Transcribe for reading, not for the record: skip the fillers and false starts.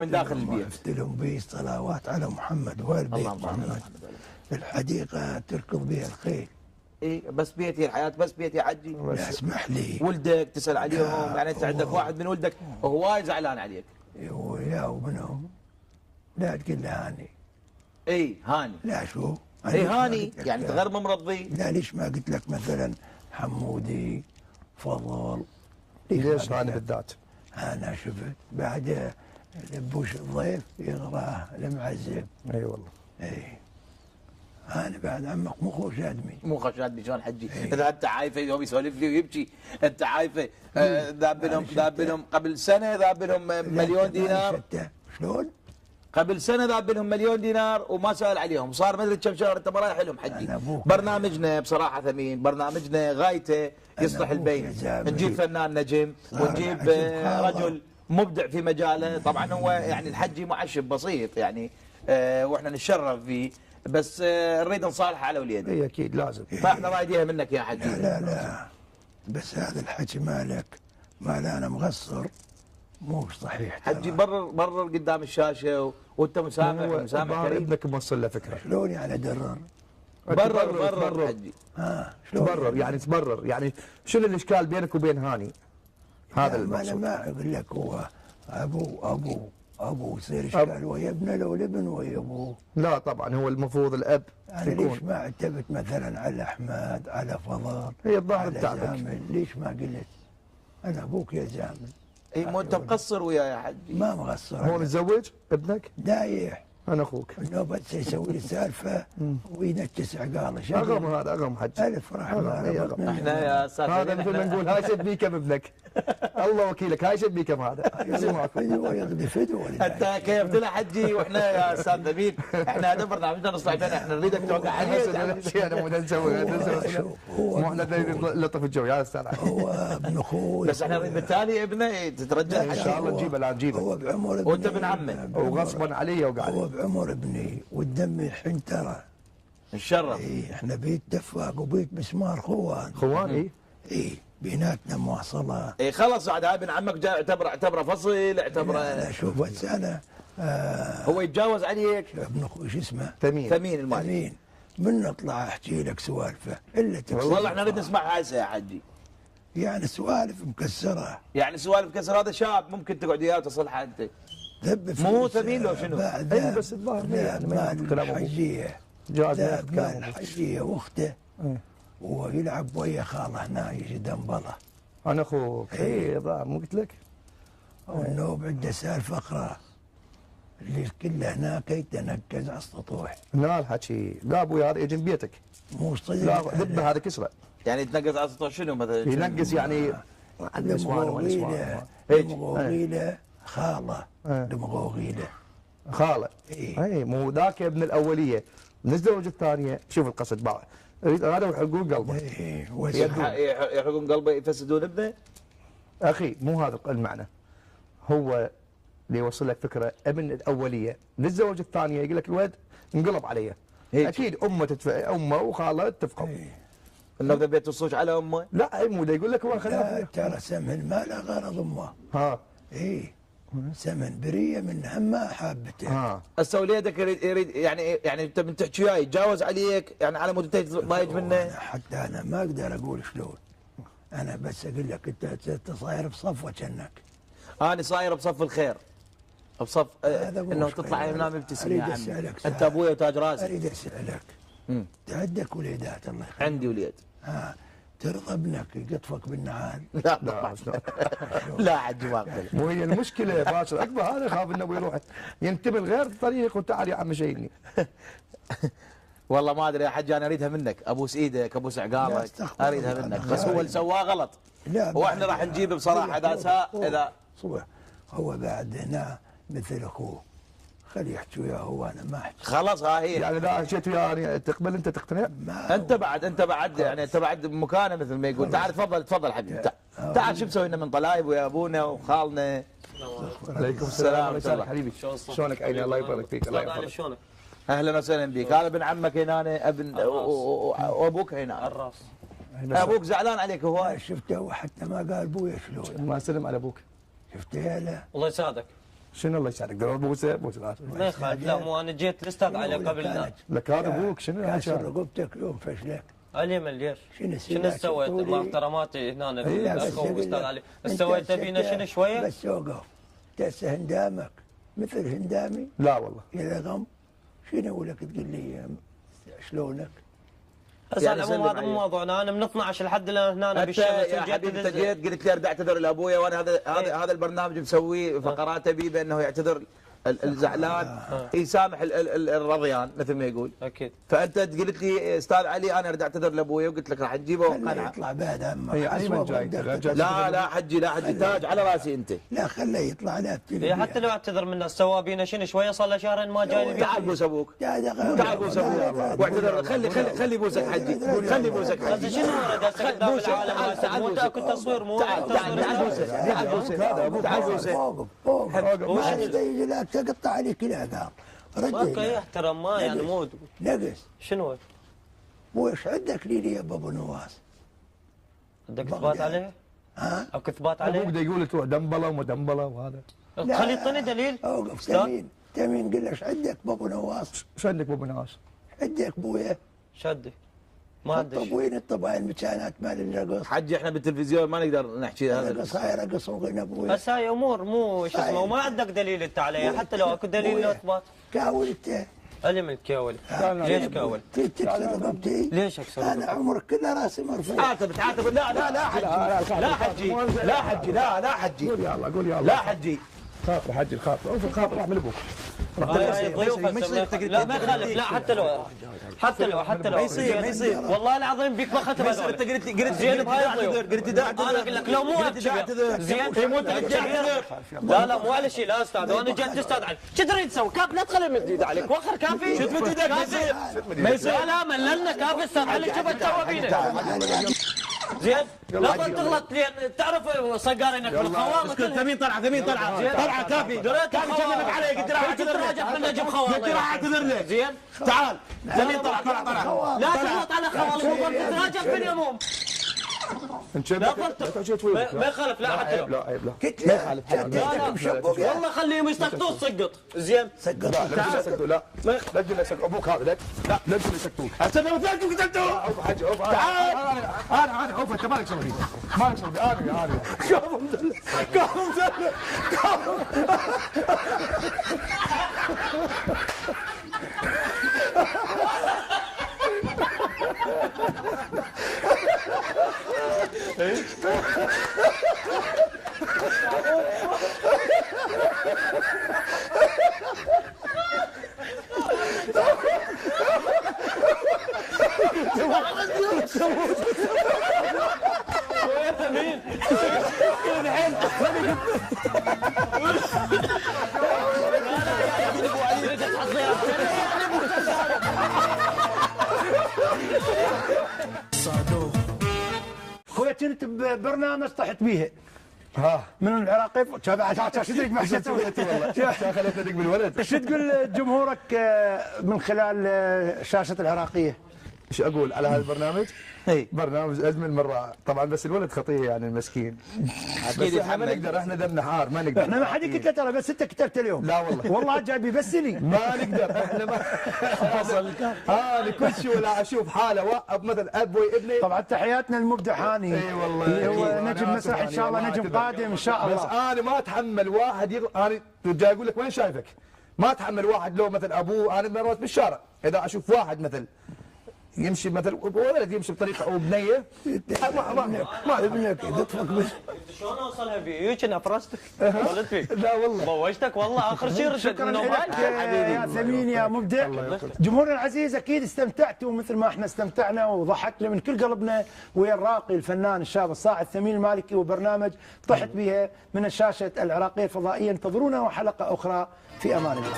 من داخل البيت. افتلهم به صلوات على محمد والبيت اللهم صل على محمد. الحديقة تركض بها الخيل. ايه بس بيتي الحياة، بس بيتي يا حجي. لا اسمح لي. ولدك تسأل عليهم، يعني انت عندك واحد من ولدك وهو وايد زعلان عليك. ويا وابنهم لا تقول له هاني. اي هاني. لا شو؟ اي هاني يعني انت غير مرضي. لا ليش ما قلت لك مثلا حمودي فضل؟ ليش هاني بالذات؟ انا شفت بعد لبوش الضيف يغراه المعزب. اي والله. اي انا بعد عمك مو خوش ادمي. مو خشاد بشون حجي. اذا انت عايفه يوم يسولف لي ويبكي، انت عايفه ذاب لهم قبل سنه، ذاب لهم مليون دينار. شلون؟ قبل سنه ذاب لهم مليون دينار وما سال عليهم، صار ما ادري كم شهر انت ما رايح لهم حجي. برنامجنا بصراحه ثمين، برنامجنا غايته يصلح البين، نجيب فنان نجم ونجيب رجل مبدع في مجاله، طبعا هو يعني الحجي معشب بسيط يعني واحنا نتشرف فيه، بس نريد نصالحه على وليده. اي اكيد لازم. فاحنا رايديها منك يا حجي. لا بس هذا الحكي مالك مال انا مقصر مو صحيح. حجي برر قدام الشاشه وانت مسامح كريم. ابنك موصل له فكره. شلون يعني ادرر؟ برر حجي. شلون؟ تبرر يعني تبرر يعني شنو الاشكال بينك وبين هاني؟ هذا المقصود. انا ما اقول لك هو ابو يصير اشكال ويا ابنه لو الابن ويا ابوه. لا طبعا هو المفروض الاب. انا ليش ما اعتمدت مثلا على احمد على فضل؟ هي الظاهر بتاعك. ليش ما قلت؟ انا ابوك يا زامل. اي مو انت مقصر وياه يا حجي. ما مقصر. هو متزوج ابنك؟ دايح. انا اخوك. انه بس يسوي لي سالفه وينكس عقاله. اغم هذا اغم حج. الف رحمه. احنا يا استاذ هذا مثل ما نقول هاي شد بيكم ابنك. الله وكيلك هاي شد بيكم هذا. ايوه يقضي فدوه. انت كيف طلع حجي واحنا يا استاذ نبيل احنا هذا برنامجنا نصلح بين احنا نريدك توقع عليه. انا مو نسوي مو احنا نلطف الجو يا استاذ. هو ابن اخوي. بس احنا نريد بالتالي ابنه تترجى ان شاء الله نجيبه لا نجيبه. هو بعمر ابني وانت ابن عمه وغصبا علي وقاعد. هو بعمر ابني والدم الحين ترى. الشرف. اي احنا بيت دفاق وبيت مسمار خوان. خوان اي. اي بيناتنا مواصله. اي خلص عاد هاي ابن عمك اعتبره فصل اعتبره. لا شوف بس انا هو يتجاوز عليك. ابن اخوي شو اسمه؟ ثمين المالك. ثمين. من اطلع احكي لك سوالفه الا والله احنا نريد نسمعها هسه يا حجي. يعني سوالف مكسره. يعني سوالف كسر هذا شاب ممكن تقعد وياه وتصلحها انت. مو ثمين لو شنو؟ اي بس الظاهر يعني ما الحجيه. ذهب مال الحجيه واخته وهو يلعب ويا خاله هنا يجي دنبله. انا اخوك. اي مو قلت لك؟ والنوب عنده سالفه اخرى اللي كله هناك يتنكز على السطوح. لا الحكي لا ابوي هذا يجي بيتك. مو صدق. لا ذبه هذا كسره. يعني يتنقز على السطوح شنو مثلا؟ ينقز يعني دمغوغيله خاله. دمغوغيله خاله. اي مو ذاك ابن الاوليه من الزوجه الثانيه. شوف القصد بعض هذا يحرقون قلبه. يحرقون قلبه يفسدون ابنه. اخي مو هذا المعنى. هو اللي يوصل لك فكره ابن الاوليه من الزوجه الثانيه يقول لك الولد انقلب علي. اكيد امه امه وخاله اتفقوا. انه اذا بيت الصوش على امه. لا مو ده يقول لك هو خلاف. ترى سمن ما له غرض امه. اي سمن بريه من هم ما حابته. هسه وليدك يريد يعني انت من تحكي وياه يتجاوز عليك يعني على مود انت ضايج منه. حتى انا ما اقدر اقول شلون. انا بس اقول لك انت صاير بصفوه كأنك. انا صاير بصف الخير. بصف انه تطلع ينام مبتسم يا عمي. انت ابويا وتاج راسي. اريد اسالك. انت عندك وليدات الله يخليك؟ عندي وليد. ترضى ابنك يقطفك بالنعال؟ لا طبعا. لا حجي ما اقبل. مو هي المشكله باشر اكبر هذا يخاف انه يروح ينتبه غير الطريق وتعال يا عم شيلني. والله ما ادري يا حجي انا اريدها منك ابوس ايدك ابوس عقالك اريدها منك بس هو اللي سواه غلط. لا واحنا راح نجيب بصراحه اذا ساء اذا هو بعد هنا مثل اخوه خليه يحكي وياه وانا ما احكي. خلاص ها هي يعني اذا حكيت وياه يعني تقبل انت تقتنع؟ انت بعد يعني انت بعد مكانه مثل ما يقول. تعال تفضل حبيبي تعال شو مسوي لنا من طلايب ويا ابونا وخالنا. عليكم السلام ورحمه الله حبيبي. شلونك عيني الله يبارك فيك الله يحفظك. شلونك؟ اهلا وسهلا بك. هذا ابن عمك هنا ابن وابوك هنا الراس. ابوك زعلان عليك هو. شفته وحتى ما قال ابويا شلون. ما سلم على ابوك. شفته يا لا الله يسعدك. شنو الله يسعدك؟ دور بوسه بوسه ما يخالف. لا مو انا جيت الاستاذ علي قبل. لك هذا ابوك شنو كاسر الحكي؟ رقبتك يوم فشلك. علي من ليش؟ شنو شنو سويت؟ مع احتراماتي هنا الاخو استاذ علي، سويت بينا شنو شويه؟ بس اوقف. تهسه هندامك مثل هندامي لا والله. الى غم. شنو لك تقول لي شلونك؟ بس يعني العموم هذا مو موضوعنا، انا من 12 لحد هنا انت بالشمس يا حبيبي انت جيت قلت لي ارد اعتذر لابويا، وانا هذا البرنامج مسوي فقراته بيه بانه يعتذر الزعلان يسامح الرضيان مثل ما يقول. اكيد. فانت قلت لي استاذ علي انا ارد اعتذر لابويا، وقلت لك راح نجيبه خليه وقنعه. يطلع بعد عمك. هي علي من جاي لا حجي لا حجي، تاج على راسي انت. لا خليه يطلع لا إيه حتى لو اعتذر منا سوى بينا شنو شويه، صار له شهرين ما جاي البيت. تعال بوس ابوك، تعال تعال بوس ابوك واعتذر. خلي بوسك حجي، خلي بوسك بس حجي. شنو ورد هسه قدام العالم؟ مو انت كنت تصوير، مو تعال بوسك، تعال بوسك، تعال بوسك. فوق ما يجي لا تقطع عليك كذا قال اوكي احترم ما يعني مو نقص. شنو وش عندك لي يا ابو نواس؟ عندك اثبات عليه؟ ها؟ او اثبات ابوك عليه؟ دا يقول تروح دنبله وما دنبله وهذا. خلي يعطيني دليل. اوقف استاذ تمين قل له ايش عندك بابو نواس؟ شو عندك بابو نواس؟ عندك ابويا؟ شدي ما عندي طب وين الطبع المكانات مال الرقص؟ حجي احنا بالتلفزيون ما نقدر نحكي هذا. رقص هاي رقص وغنى ابويا. بس هاي امور مو شو اسمه، وما عندك دليل انت عليها، حتى لو اكو دليل لا اثبات. كاول انت. علي من الكاول. ليش كاول؟ تكسر رقبتي. ليش اكسر انا رقبتك؟ عمرك كله راسي مرفوع. تعاتب لا حجي لا حجي لا حجي لا حجي. قول يا الله قول يا الله. لا حجي خاطر حجي الخاطر اوف الخاطر راح من ابوك. هاي ضيوف لا ما يخالف. لا حتى لو ما يصير والله العظيم بيك ما ختم هذول. انت قلت زين بهاي الضيوف. قلت دا اعتذر. انا اقول لك لو مو اعتذر زين مو تعتذر. لا مو على شيء لا استاذ، وانا جيت استاذ علي شو تريد تسوي؟ كاف لا تخلي مد ايد عليك، وخر كافي. شو تمد ايدك؟ ما يصير. لا مللنا كافي استاذ علي، شو بتسوي فينا؟ زين لا تغلط لان تعرف صقارينك بالخوار. ثمين طلعه طلعه كافي كلمك علي. قلت راح اعتذر لك. احنا نجيب خوار. قلت راح اعتذر لك. زين تعال ثمين طلع لا تغلط على خوار، مو تتراجع في اليوم. انت لا ما يخالف. لا حتى لو لا عيب لا. قلت له والله خليهم يسقطون سقط. زين لا لا لا تجي لك ابوك هذا لك. لا تجي لك سكتوك. هسه لو ثلاثة قتلتوه. اوف حجي اوف انا اوف انت مالك شغل فيه. مالك شغل فيه. انا كم خويا كنت ببرنامج طحت بيها ها من العراقي. شو تدري ما والله خليتني ادق بالولد. شو تقول جمهورك من خلال شاشة العراقية؟ ايش اقول على هذا البرنامج؟ اي برنامج اجمل مره طبعا، بس الولد خطيه يعني المسكين. بس احنا ما نقدر، احنا دمنا حار ما نقدر. احنا ما حد كتله ترى، بس انت كتبت اليوم. لا والله والله جايبي بس لي. ما نقدر احنا ما انا كل شيء ولا اشوف حاله واب مثلا ابوي ابني. طبعا تحياتنا للمبدع هاني. اي والله اللي هو أكيد. نجم مسرح ان شاء الله، نجم قادم ان شاء الله. بس انا ما اتحمل واحد انا جاي اقول لك وين شايفك؟ ما اتحمل واحد لو مثل ابوه. انا مرات بالشارع اذا اشوف واحد مثل يمشي مثل ولد يمشي بطريقه او بنيه ما ابنك يدفك بس. شلون اوصلها بي؟ كنا فرستك ولد فيك. لا والله ضوجتك والله اخر شيء رشد شكرا انه لك يا ثمين يا مبدع. جمهورنا العزيز اكيد استمتعتوا مثل ما احنا استمتعنا وضحكنا من كل قلبنا ويا الراقي الفنان الشاب الصاعد ثمين المالكي وبرنامج طحت بها من شاشه العراقيه الفضائيه. انتظرونا وحلقه اخرى في امان الله.